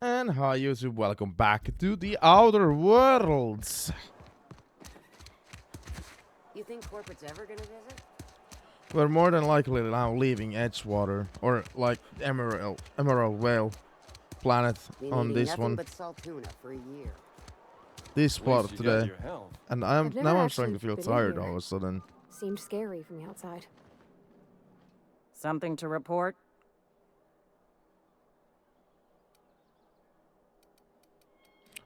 And hi YouTube, welcome back to the Outer Worlds. You think corporate's ever gonna visit? We're more than likely now leaving Edgewater, or like Emerald Whale planet Been on eating this nothing one. but salt tuna for a year. This At least spot you got today. your health. And I've never now I'm actually starting to feel been in tired here. all of a sudden. Seemed scary from the outside. Something to report?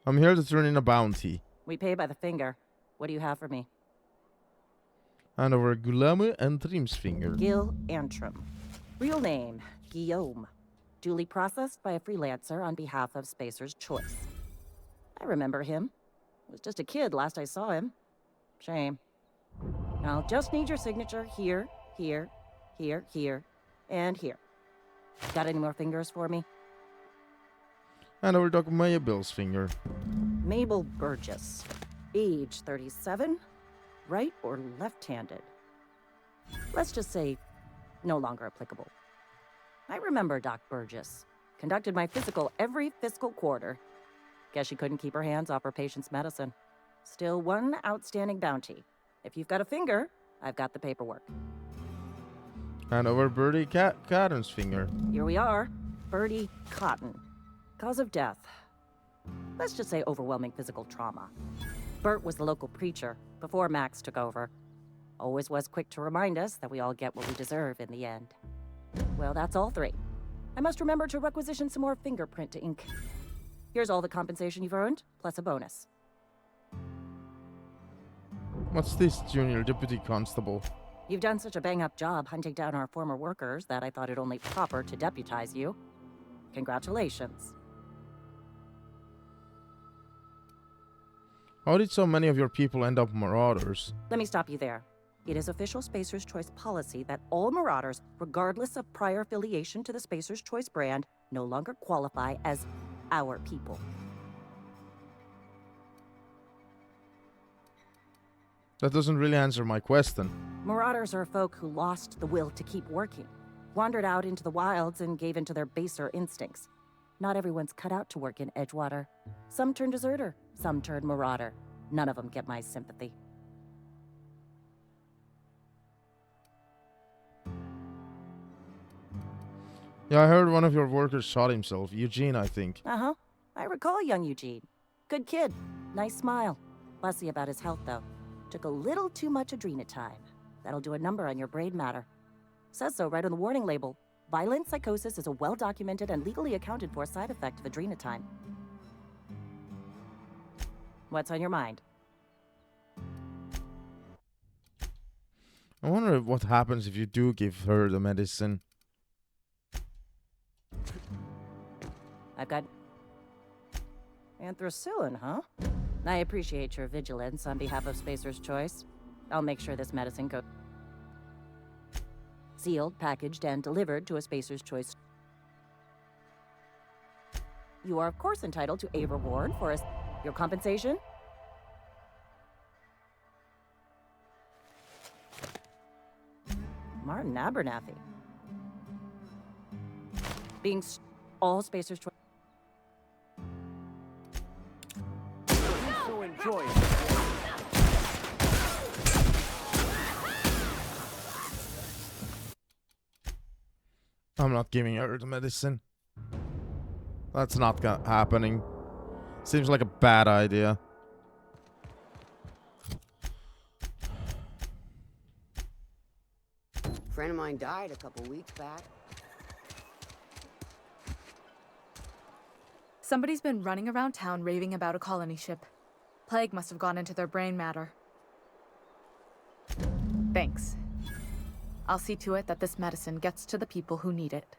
I'm here to turn in a bounty. We pay by the finger. What do you have for me? Hand over Gulame and Trim's finger. Gil Antrim. Real name, Guillaume. Duly processed by a freelancer on behalf of Spacer's Choice. I remember him. Was just a kid last I saw him. Shame. I'll just need your signature here, here, here, here, and here. Got any more fingers for me? Hand over Dr. Maya Bill's finger. Mabel Burgess. Age 37. Right or left-handed? Let's just say no longer applicable. I remember Doc Burgess. Conducted my physical every fiscal quarter. Guess she couldn't keep her hands off her patient's medicine. Still one outstanding bounty. If you've got a finger, I've got the paperwork. Hand over Birdie Cotton's finger. Here we are. Birdie Cotton. Cause of death. Let's just say overwhelming physical trauma. Bert was the local preacher before Max took over. Always was quick to remind us that we all get what we deserve in the end. Well, that's all three. I must remember to requisition some more fingerprint ink. Here's all the compensation you've earned, plus a bonus. What's this, Junior Deputy Constable? You've done such a bang-up job hunting down our former workers that I thought it only proper to deputize you. Congratulations. How did so many of your people end up marauders? Let me stop you there. It is official Spacer's Choice policy that all marauders, regardless of prior affiliation to the Spacer's Choice brand, no longer qualify as our people. That doesn't really answer my question. Marauders are folk who lost the will to keep working, wandered out into the wilds and gave into their baser instincts. Not everyone's cut out to work in Edgewater. Some turn deserter, some turn marauder. None of them get my sympathy. Yeah, I heard one of your workers shot himself. Eugene, I think. Uh-huh. I recall young Eugene. Good kid. Nice smile. Fussy about his health, though. Took a little too much adrenatime. That'll do a number on your brain matter. Says so right on the warning label. Violent psychosis is a well-documented and legally accounted for side effect of adrenatime. What's on your mind? I wonder what happens if you do give her the medicine. I've got anthracillin, huh? I appreciate your vigilance on behalf of Spacer's Choice. I'll make sure this medicine goes sealed, packaged, and delivered to a Spacer's Choice. You are, of course, entitled to a reward for your compensation. Martin Abernathy. Being all Spacer's Choice. So enjoy it. I'm not giving her the medicine. That's not happening. Seems like a bad idea. A friend of mine died a couple weeks back. Somebody's been running around town raving about a colony ship. Plague must have gone into their brain matter. Thanks. I'll see to it that this medicine gets to the people who need it.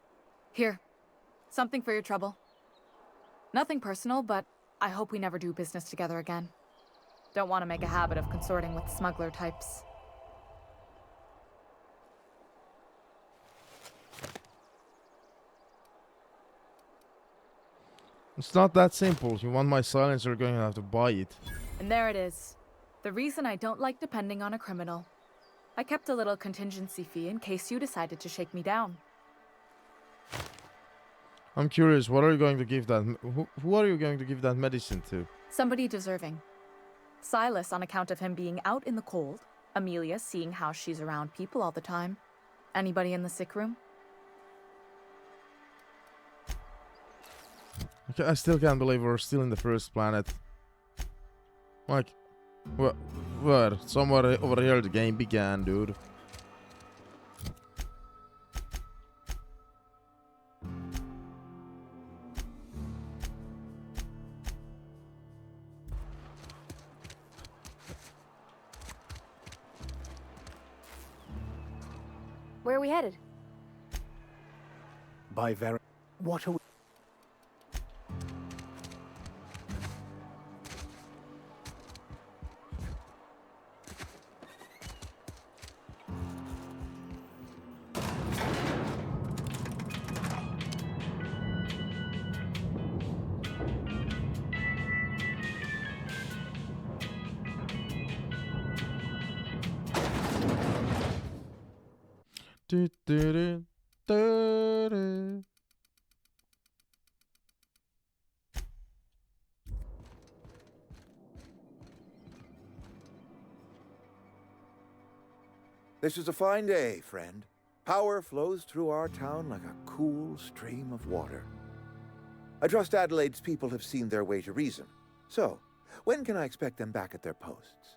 Here, something for your trouble. Nothing personal, but I hope we never do business together again. Don't want to make a habit of consorting with smuggler types. It's not that simple. You want my silence, you're going to have to buy it. And there it is. The reason I don't like depending on a criminal. I kept a little contingency fee in case you decided to shake me down. I'm curious, what are you going to give that... Who are you going to give that medicine to? Somebody deserving. Silas on account of him being out in the cold. Amelia seeing how she's around people all the time. Anybody in the sick room? Okay, I still can't believe we're still in the first planet. Like, where? Somewhere over here the game began, dude. Where are we headed? By very... What are we... Do, do, do, do, do. This is a fine day, friend. Power flows through our town like a cool stream of water. I trust Adelaide's people have seen their way to reason. So, when can I expect them back at their posts?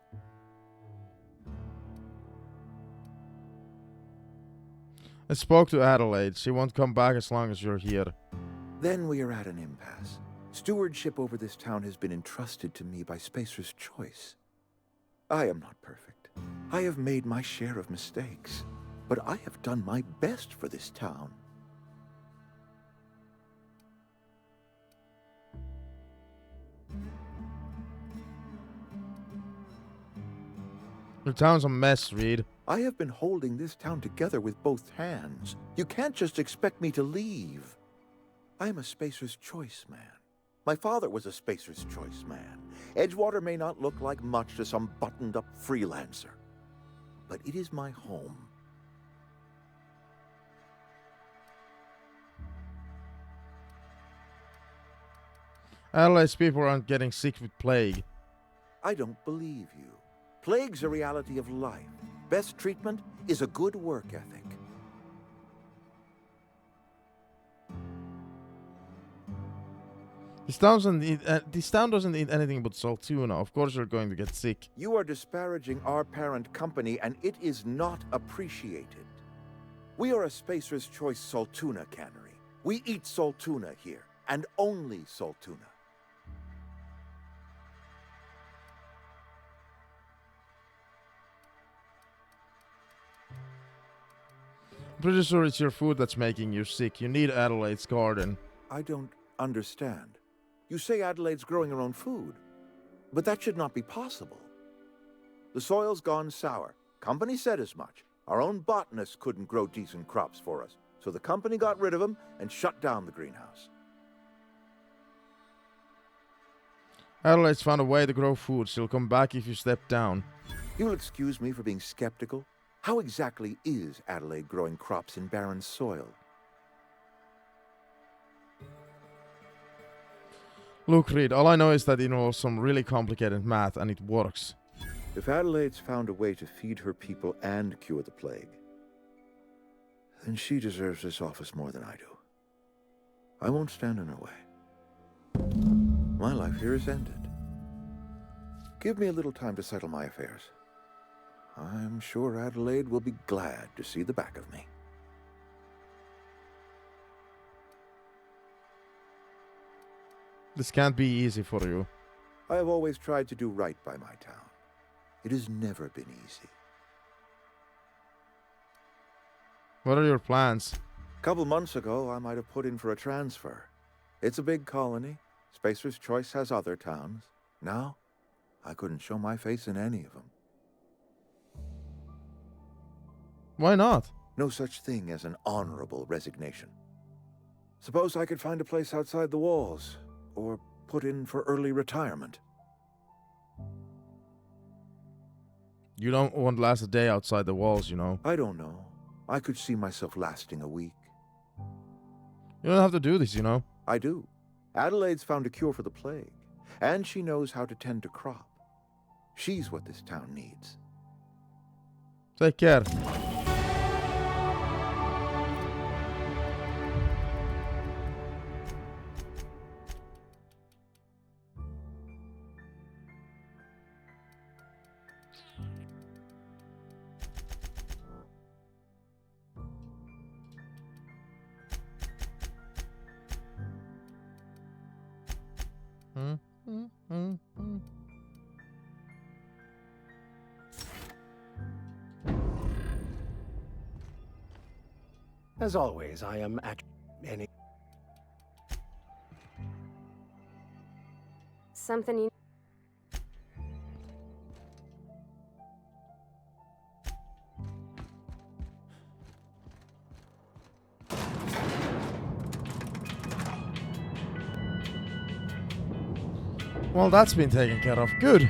I spoke to Adelaide. She won't come back as long as you're here. Then we are at an impasse. Stewardship over this town has been entrusted to me by Spacer's Choice. I am not perfect. I have made my share of mistakes, but I have done my best for this town. Your town's a mess, Reed. I have been holding this town together with both hands. You can't just expect me to leave. I am a Spacer's Choice man. My father was a Spacer's Choice man. Edgewater may not look like much to some buttoned-up freelancer, but it is my home. Adelaide's people aren't getting sick with plague. I don't believe you. Plague's a reality of life. Best treatment is a good work ethic. This town doesn't eat anything but salt tuna. Of course you're going to get sick. You are disparaging our parent company, and it is not appreciated. We are a Spacer's Choice Saltuna cannery. We eat saltuna here, and only saltuna. I'm pretty sure it's your food that's making you sick. You need Adelaide's garden. I don't understand. You say Adelaide's growing her own food, but that should not be possible. The soil's gone sour. Company said as much. Our own botanists couldn't grow decent crops for us, so the company got rid of them and shut down the greenhouse. Adelaide's found a way to grow food. She'll come back if you step down. You'll excuse me for being skeptical. How exactly is Adelaide growing crops in barren soil? Look, Reed, all I know is that it involves some really complicated math, and it works. If Adelaide's found a way to feed her people and cure the plague, then she deserves this office more than I do. I won't stand in her way. My life here is ended. Give me a little time to settle my affairs. I'm sure Adelaide will be glad to see the back of me. This can't be easy for you. I have always tried to do right by my town. It has never been easy. What are your plans? A couple months ago, I might have put in for a transfer. It's a big colony. Spacer's Choice has other towns. Now, I couldn't show my face in any of them. Why not? No such thing as an honorable resignation. Suppose I could find a place outside the walls, or put in for early retirement. You don't want to last a day outside the walls, you know. I don't know. I could see myself lasting a week. You don't have to do this, you know. I do. Adelaide's found a cure for the plague, and she knows how to tend a crop. She's what this town needs. Take care. As always, I am at any. Something you... Well, that's been taken care of. Good.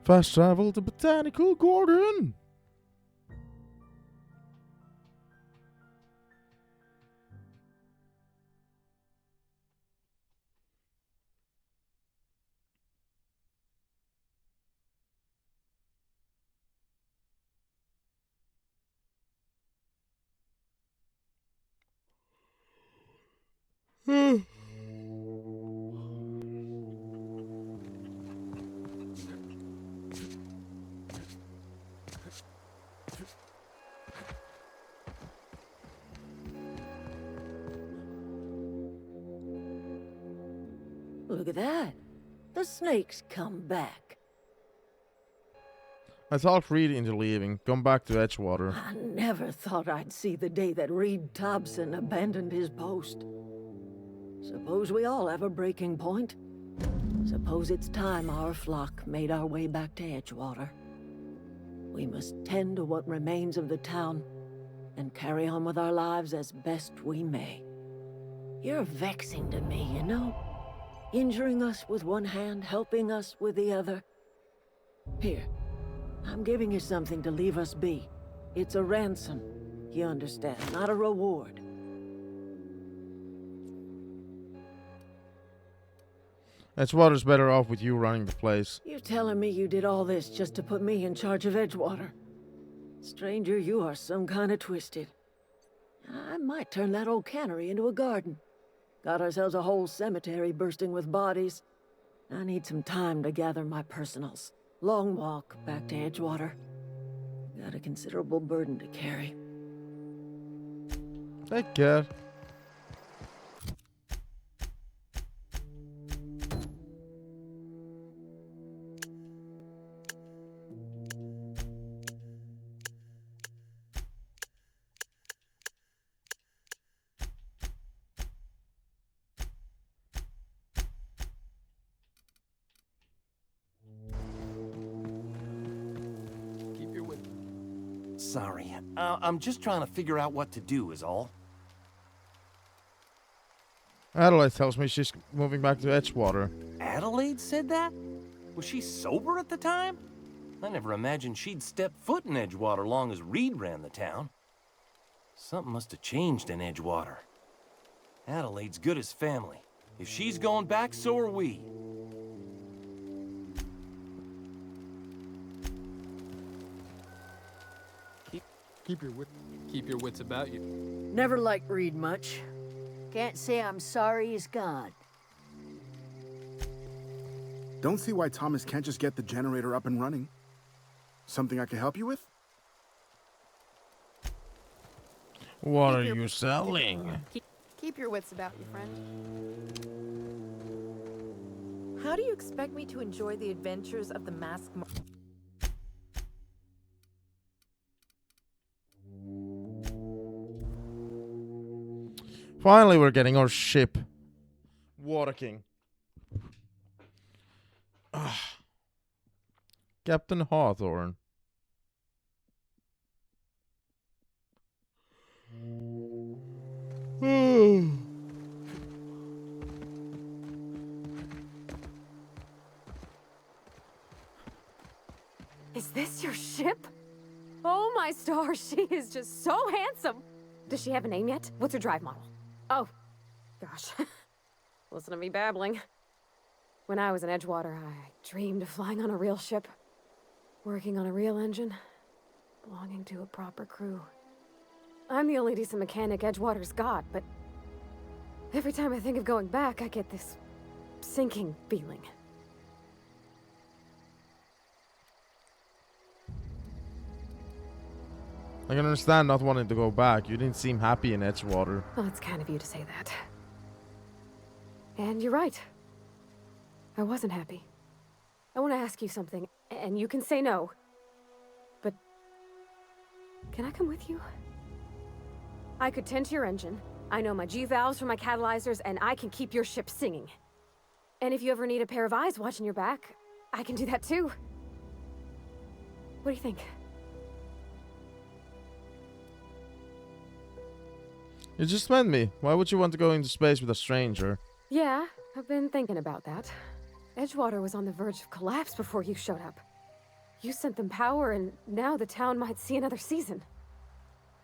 Fast travel to Botanical Garden. Look at that. The snake's come back. I talked Reed into leaving. Come back to Edgewater. I never thought I'd see the day that Reed Thompson abandoned his post. Suppose we all have a breaking point. Suppose it's time our flock made our way back to Edgewater. We must tend to what remains of the town and carry on with our lives as best we may. You're vexing to me, you know? Injuring us with one hand, helping us with the other. Here, I'm giving you something to leave us be. It's a ransom, you understand, not a reward. Edgewater's better off with you running the place. You're telling me you did all this just to put me in charge of Edgewater? Stranger, you are some kind of twisted. I might turn that old cannery into a garden. Got ourselves a whole cemetery bursting with bodies. I need some time to gather my personals. Long walk back to Edgewater. Got a considerable burden to carry. Take care. Sorry, I'm just trying to figure out what to do is all. Adelaide tells me she's moving back to Edgewater. Adelaide said that? Was she sober at the time? I never imagined she'd step foot in Edgewater long as Reed ran the town. Something must have changed in Edgewater. Adelaide's good as family. If she's going back, so are we. Keep your wits about you. Never liked Reed much. Can't say I'm sorry he's gone. Don't see why Thomas can't just get the generator up and running. Something I can help you with? What are you selling? Keep your wits about you, friend. How do you expect me to enjoy the adventures of the masked... Finally, we're getting our ship working. Captain Hawthorne. your ship? Oh my stars, she is just so handsome. Does she have a name yet? What's her drive model? Oh, gosh. Listen to me babbling. When I was in Edgewater, I dreamed of flying on a real ship, working on a real engine, belonging to a proper crew. I'm the only decent mechanic Edgewater's got, but every time I think of going back, I get this sinking feeling. I can understand not wanting to go back. You didn't seem happy in Edgewater. Well, it's kind of you to say that. And you're right. I wasn't happy. I want to ask you something, and you can say no. But can I come with you? I could tend to your engine. I know my G-valves for my catalyzers, and I can keep your ship singing. And if you ever need a pair of eyes watching your back, I can do that too. What do you think? You just met me. Why would you want to go into space with a stranger? Yeah, I've been thinking about that. Edgewater was on the verge of collapse before you showed up. You sent them power, and now the town might see another season.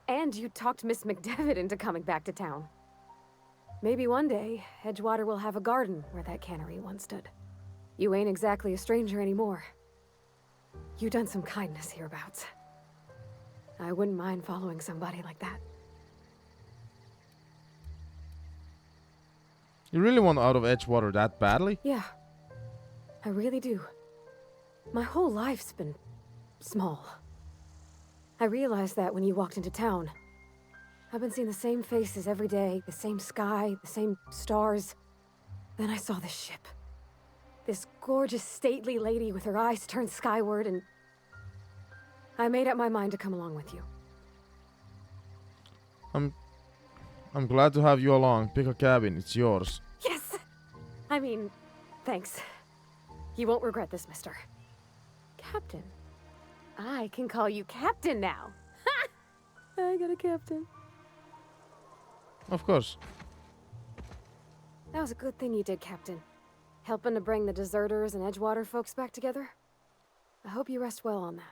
And you talked Miss McDevitt into coming back to town. Maybe one day, Edgewater will have a garden where that cannery once stood. You ain't exactly a stranger anymore. You've done some kindness hereabouts. I wouldn't mind following somebody like that. You really want out of Edgewater that badly? Yeah, I really do. My whole life's been small. I realized that when you walked into town. I've been seeing the same faces every day, the same sky, the same stars. Then I saw this ship. This gorgeous, stately lady with her eyes turned skyward, and I made up my mind to come along with you. I'm glad to have you along. Pick a cabin, it's yours. Yes! I mean, thanks. You won't regret this, mister. Captain. I can call you Captain now. Ha! I got a captain. Of course. That was a good thing you did, Captain. Helping to bring the deserters and Edgewater folks back together. I hope you rest well on that.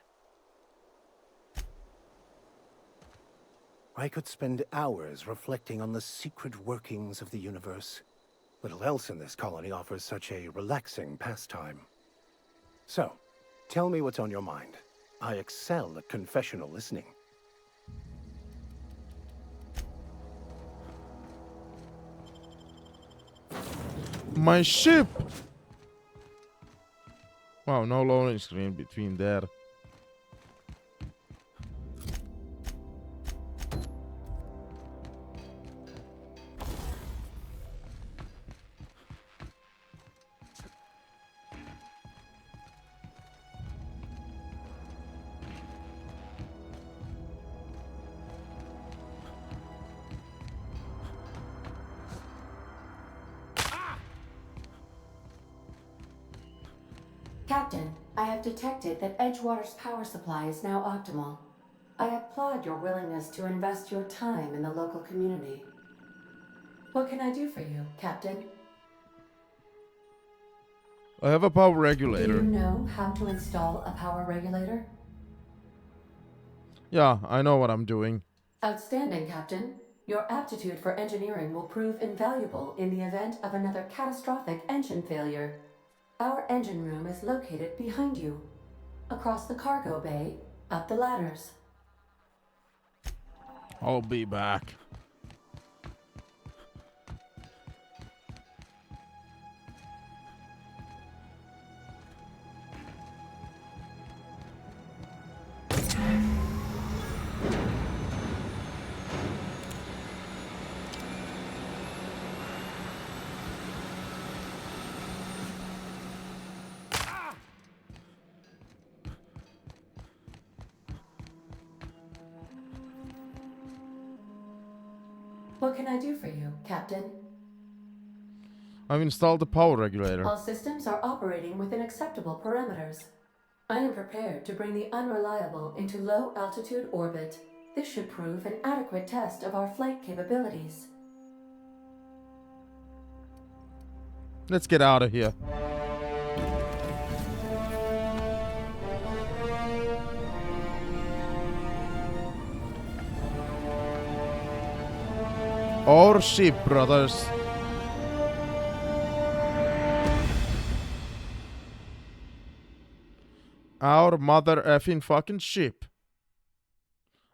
I could spend hours reflecting on the secret workings of the universe. Little else in this colony offers such a relaxing pastime. So, tell me what's on your mind. I excel at confessional listening. My ship! Wow, no loading screen between there. Captain, I have detected that Edgewater's power supply is now optimal. I applaud your willingness to invest your time in the local community. What can I do for you, Captain? I have a power Do regulator. you know how to install a power regulator? Yeah, I know what I'm doing. Outstanding, Captain. Your aptitude for engineering will prove invaluable in the event of another catastrophic engine failure. Our engine room is located behind you. Across the cargo bay, up the ladders. I'll be back. What can I do for you, Captain? I've installed the power regulator. All systems are operating within acceptable parameters. I am prepared to bring the unreliable into low-altitude orbit. This should prove an adequate test of our flight capabilities. Let's get out of here. Our ship, brothers. Our mother effing fucking ship.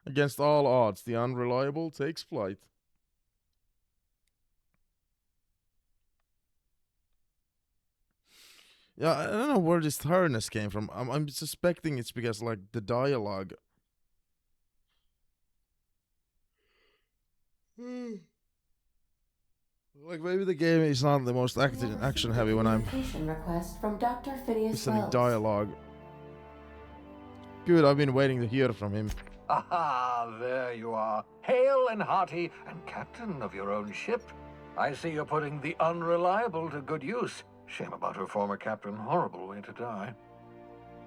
Against all odds, the unreliable takes flight. Yeah, I don't know where this tiredness came from. I'm suspecting it's because, like, the dialogue. Like, maybe the game is not the most action heavy when I'm Request from Dr. Phineas listening Wells. dialogue. Good, I've been waiting to hear from him. Aha, there you are. Hale and hearty, and captain of your own ship. I see you're putting the unreliable to good use. Shame about her former captain. Horrible way to die.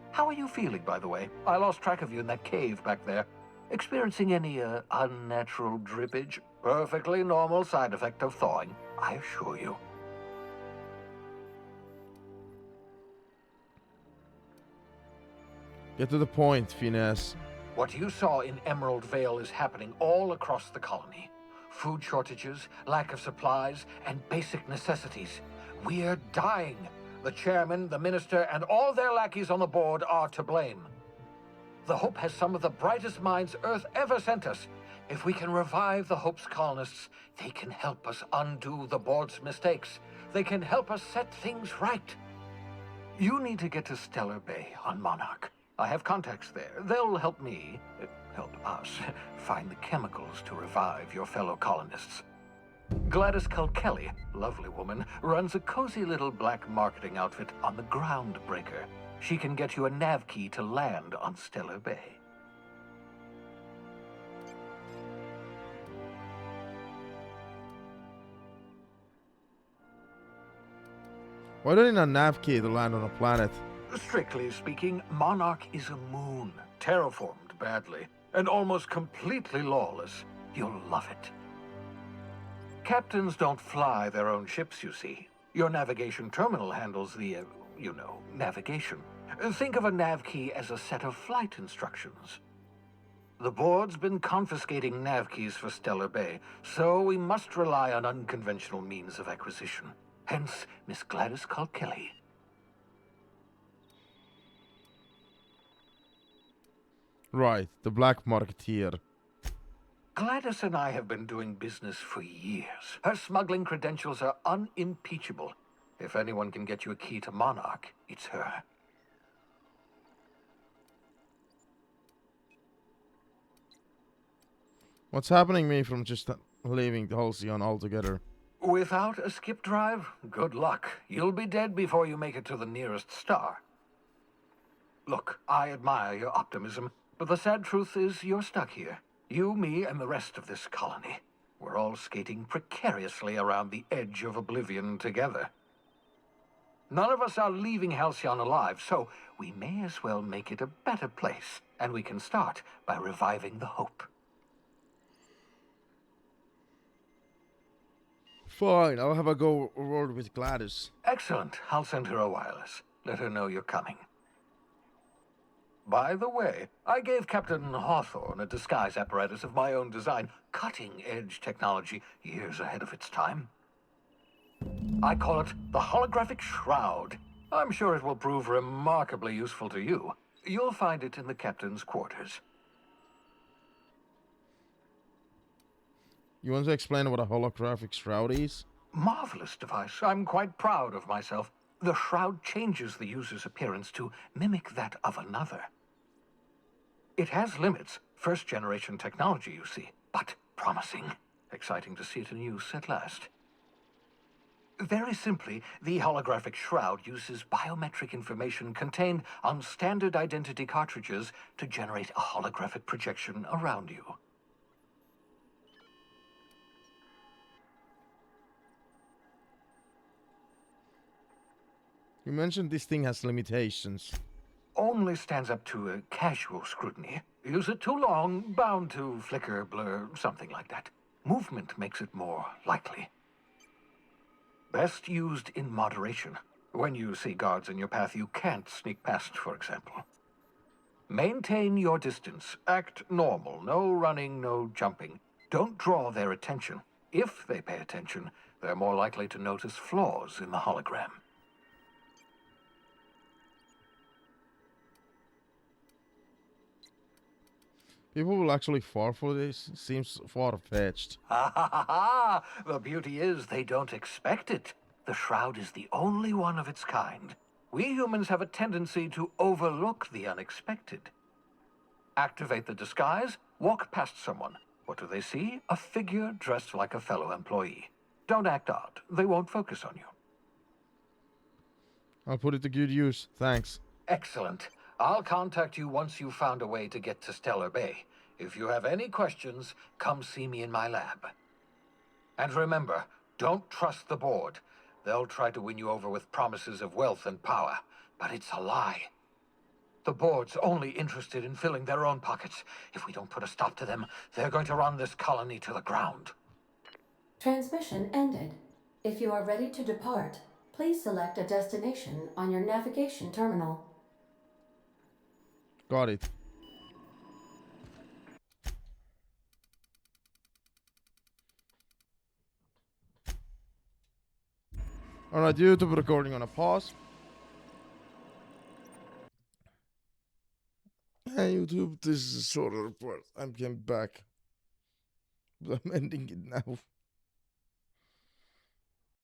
How are you feeling, by the way? I lost track of you in that cave back there. Experiencing any, unnatural drippage? Perfectly normal side effect of thawing, I assure you. Get to the point, Finesse. What you saw in Emerald Vale is happening all across the colony. Food shortages, lack of supplies, and basic necessities. We're dying. The chairman, the minister, and all their lackeys on the board are to blame. The Hope has some of the brightest minds Earth ever sent us. If we can revive the Hope's colonists, they can help us undo the board's mistakes. They can help us set things right. You need to get to Stellar Bay on Monarch. I have contacts there. They'll help me, help us, find the chemicals to revive your fellow colonists. Gladys Kelly, lovely woman, runs a cozy little black marketing outfit on the Groundbreaker. She can get you a nav key to land on Stellar Bay. Why don't you need a nav key to land on a planet? Strictly speaking, Monarch is a moon, terraformed badly, and almost completely lawless. You'll love it. Captains don't fly their own ships, you see. Your navigation terminal handles the, navigation. Think of a nav key as a set of flight instructions. The board's been confiscating nav keys for Stellar Bay, so we must rely on unconventional means of acquisition. Hence, Miss Gladys Kelly. Right, the black marketeer. Gladys and I have been doing business for years. Her smuggling credentials are unimpeachable. If anyone can get you a key to Monarch, it's her. What's happening to me from just leaving Halcyon altogether? Without a skip drive, good luck. You'll be dead before you make it to the nearest star. Look, I admire your optimism, but the sad truth is you're stuck here. You, me, and the rest of this colony. We're all skating precariously around the edge of oblivion together. None of us are leaving Halcyon alive, so we may as well make it a better place, and we can start by reviving the Hope. Fine, I'll have a go word with Gladys. Excellent. I'll send her a wireless. Let her know you're coming. By the way, I gave Captain Hawthorne a disguise apparatus of my own design, cutting-edge technology, years ahead of its time. I call it the Holographic Shroud. I'm sure it will prove remarkably useful to you. You'll find it in the captain's quarters. You want to explain what a holographic shroud is? Marvelous device. I'm quite proud of myself. The shroud changes the user's appearance to mimic that of another. It has limits. First-generation technology, you see, but promising. Exciting to see it in use at last. Very simply, the holographic shroud uses biometric information contained on standard identity cartridges to generate a holographic projection around you. You mentioned this thing has limitations. Only stands up to a casual scrutiny. Use it too long, bound to flicker, blur, something like that. Movement makes it more likely. Best used in moderation. When you see guards in your path you can't sneak past, for example. Maintain your distance. Act normal. No running, no jumping. Don't draw their attention. If they pay attention, they're more likely to notice flaws in the hologram. People will actually fall for this. Seems far-fetched. Ha ha ha ha! The beauty is they don't expect it. The shroud is the only one of its kind. We humans have a tendency to overlook the unexpected. Activate the disguise, walk past someone. What do they see? A figure dressed like a fellow employee. Don't act odd. They won't focus on you. I'll put it to good use. Thanks. Excellent. I'll contact you once you've found a way to get to Stellar Bay. If you have any questions, come see me in my lab. And remember, don't trust the board. They'll try to win you over with promises of wealth and power, but it's a lie. The board's only interested in filling their own pockets. If we don't put a stop to them, they're going to run this colony to the ground. Transmission ended. If you are ready to depart, please select a destination on your navigation terminal. Got it. Alright, YouTube recording on a pause. Hey YouTube, this is a shorter report. I'm getting back. I'm ending it now.